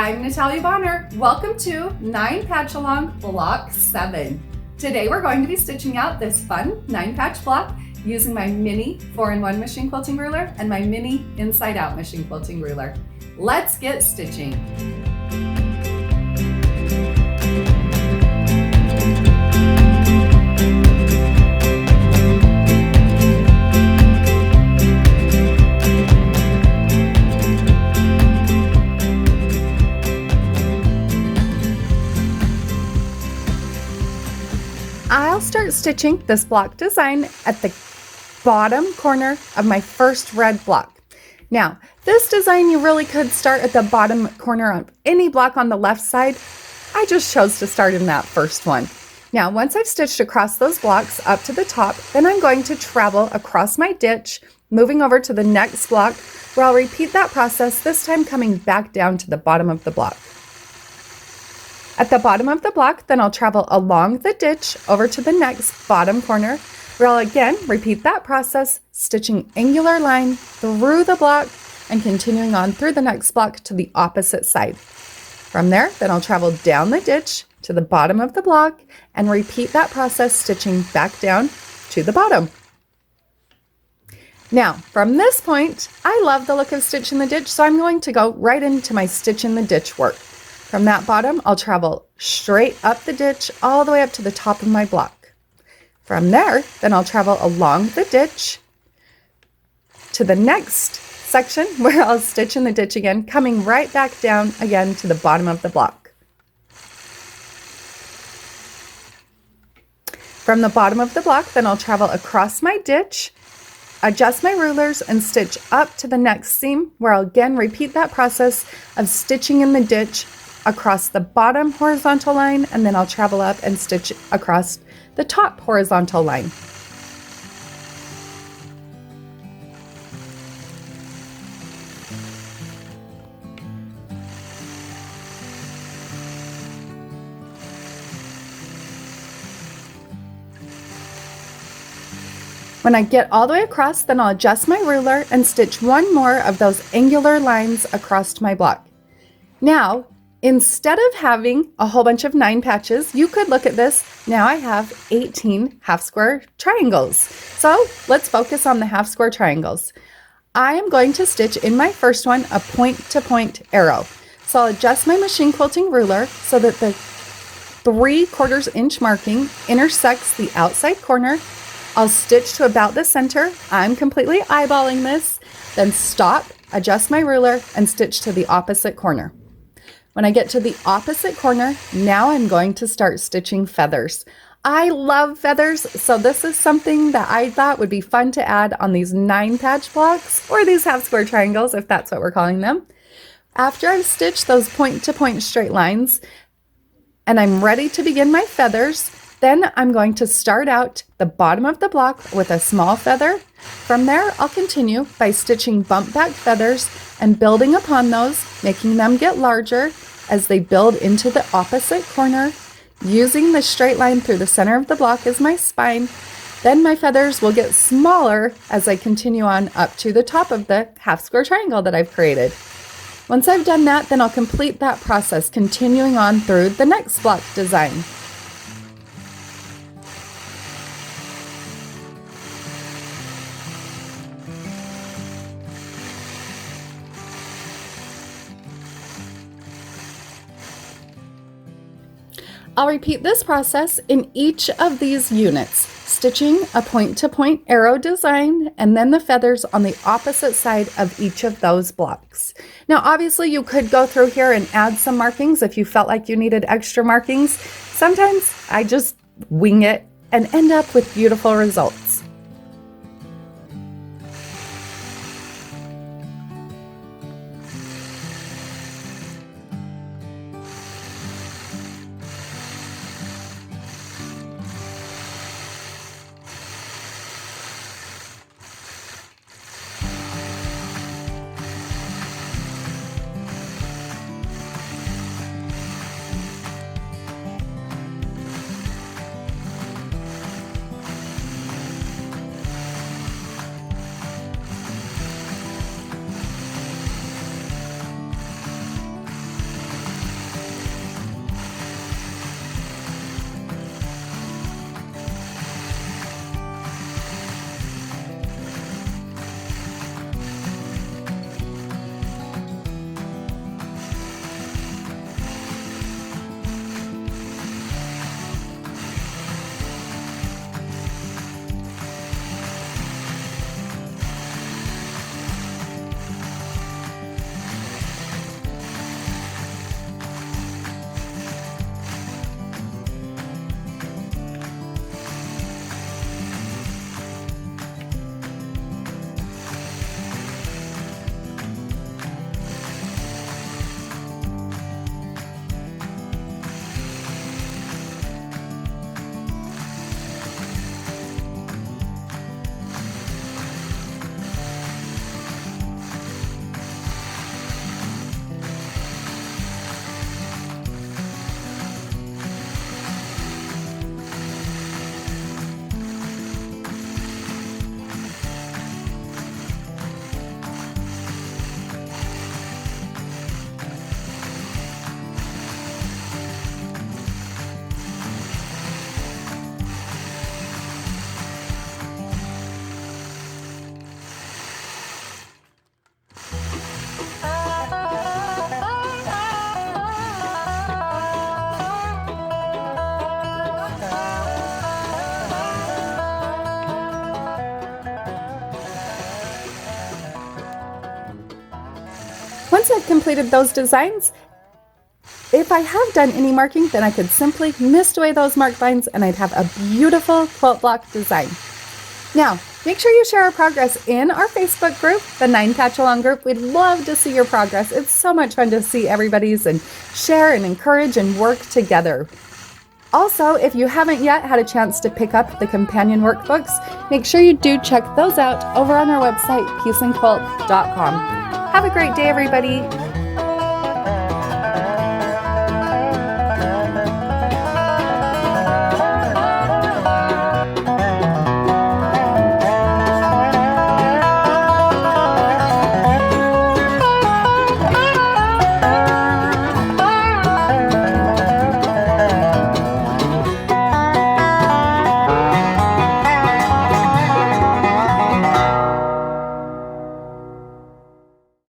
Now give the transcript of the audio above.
I'm Natalia Bonner. Welcome to 9 Patchalong Block 7. Today we're going to be stitching out this fun 9-patch block using my mini 4-in-1 machine quilting ruler and my mini inside-out machine quilting ruler. Let's get stitching. I'll start stitching this block design at the bottom corner of my first red block. Now, this design you really could start at the bottom corner of any block on the left side. I just chose to start in that first one. Now, once I've stitched across those blocks up to the top, then I'm going to travel across my ditch, moving over to the next block, where I'll repeat that process, this time coming back down to the bottom of the block. At the bottom of the block, then I'll travel along the ditch over to the next bottom corner, where I'll again repeat that process, stitching angular line through the block and continuing on through the next block to the opposite side. From there, then I'll travel down the ditch to the bottom of the block and repeat that process, stitching back down to the bottom. Now, from this point, I love the look of stitch in the ditch, so I'm going to go right into my stitch in the ditch work. From that bottom, I'll travel straight up the ditch all the way up to the top of my block. From there, then I'll travel along the ditch to the next section where I'll stitch in the ditch again, coming right back down again to the bottom of the block. From the bottom of the block, then I'll travel across my ditch, adjust my rulers, and stitch up to the next seam, where I'll again repeat that process of stitching in the ditch across the bottom horizontal line, and then I'll travel up and stitch across the top horizontal line. When I get all the way across, then I'll adjust my ruler and stitch one more of those angular lines across my block. Now, instead of having a whole bunch of 9 patches, you could look at this. Now I have 18 half square triangles. So let's focus on the half square triangles. I am going to stitch in my first one a point-to-point arrow. So I'll adjust my machine quilting ruler so that the 3/4 inch marking intersects the outside corner. I'll stitch to about the center. I'm completely eyeballing this. Then stop, adjust my ruler, and stitch to the opposite corner. When I get to the opposite corner, now I'm going to start stitching feathers. I love feathers, so this is something that I thought would be fun to add on these 9-patch blocks, or these half square triangles, if that's what we're calling them. After I've stitched those point-to-point straight lines, and I'm ready to begin my feathers, then I'm going to start out the bottom of the block with a small feather. From there, I'll continue by stitching bump back feathers and building upon those, making them get larger as they build into the opposite corner, using the straight line through the center of the block as my spine. Then my feathers will get smaller as I continue on up to the top of the half square triangle that I've created. Once I've done that, then I'll complete that process, continuing on through the next block design. I'll repeat this process in each of these units, stitching a point-to-point arrow design and then the feathers on the opposite side of each of those blocks. Now, obviously, you could go through here and add some markings if you felt like you needed extra markings. Sometimes I just wing it and end up with beautiful results. Once I've completed those designs, if I have done any marking, then I could simply mist away those mark lines and I'd have a beautiful quilt block design. Now, make sure you share our progress in our Facebook group, the 9 Patchalong group. We'd love to see your progress. It's so much fun to see everybody's and share and encourage and work together. Also, if you haven't yet had a chance to pick up the companion workbooks, make sure you do check those out over on our website, peaceandquilt.com. Have a great day, everybody.